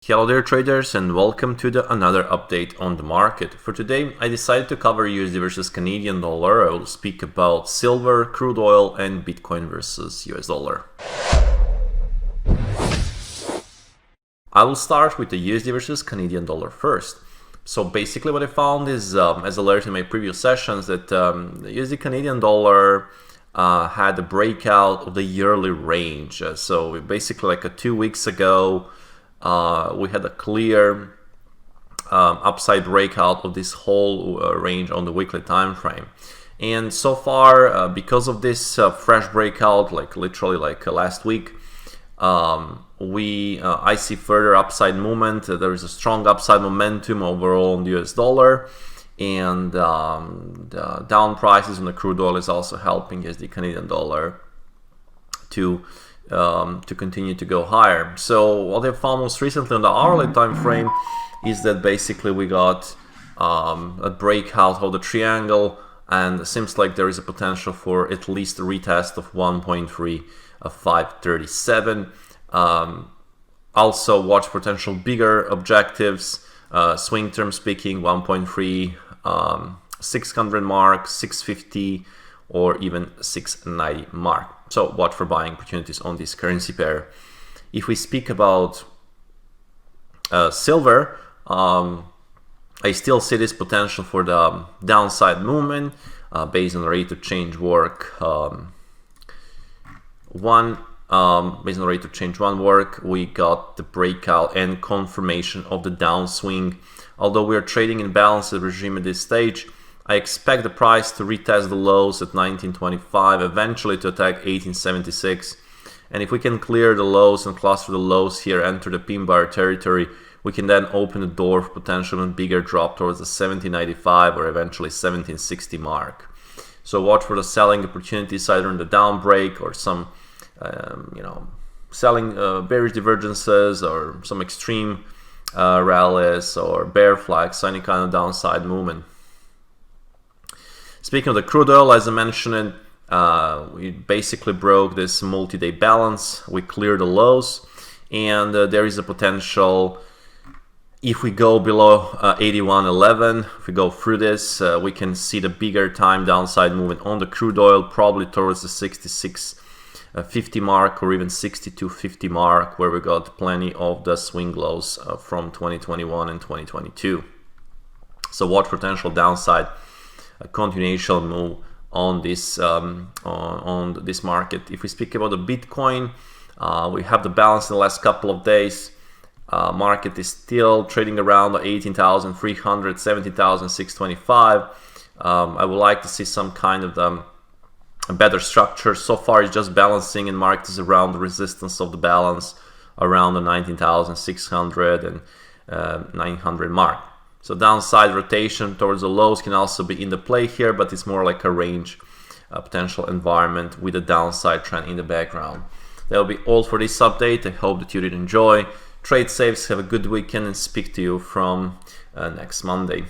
Hello there traders, and welcome to another update on the market. For today I decided to cover USD versus Canadian dollar. I will speak about silver, crude oil and Bitcoin versus US dollar. I will start with the USD versus Canadian dollar first. So basically what I found is, as alerted in my previous sessions, that the USD Canadian dollar had a breakout of the yearly range. So basically like 2 weeks ago, we had a clear upside breakout of this whole range on the weekly time frame. And so far, because of this fresh breakout, like literally like last week, I see further upside movement. There is a strong upside momentum overall on the US dollar, and the down prices on the crude oil is also helping USD Canadian dollar to continue to go higher. So what I found most recently on the hourly time frame is that basically we got a breakout of the triangle, and it seems like there is a potential for at least a retest of 1.3537. Also watch potential bigger objectives, swing term speaking, 1.3 600 mark, 650 or even 690 mark. So watch for buying opportunities on this currency pair. If we speak about silver, I still see this potential for the downside movement based on the rate of change work. Based on the rate of change one work, we got the breakout and confirmation of the downswing. Although we are trading in balanced regime at this stage, I expect the price to retest the lows at 1925, eventually to attack 1876. And if we can clear the lows and cluster the lows here, enter the pin bar territory, we can then open the door for potentially a bigger drop towards the 1795 or eventually 1760 mark. So watch for the selling opportunities either in the down break or some selling bearish divergences or some extreme rallies or bear flags, any kind of downside movement. Speaking of the crude oil, as I mentioned, we basically broke this multi-day balance. We cleared the lows, and there is a potential, if we go below 81.11, if we go through this, we can see the bigger time downside movement on the crude oil, probably towards the 66.50 mark or even 62.50 mark, where we got plenty of the swing lows from 2021 and 2022. So watch potential downside a continuation move on this this market. If we speak about the Bitcoin, we have the balance in the last couple of days. Market is still trading around the 18,300, 17,625. I would like to see some kind of a better structure. So far it's just balancing, and market is around the resistance of the balance around the 19,600 and 900 mark. So downside rotation towards the lows can also be in the play here, but it's more like a range potential environment with a downside trend in the background. That will be all for this update. I hope that you did enjoy. Trade safe, have a good weekend, and speak to you from next Monday.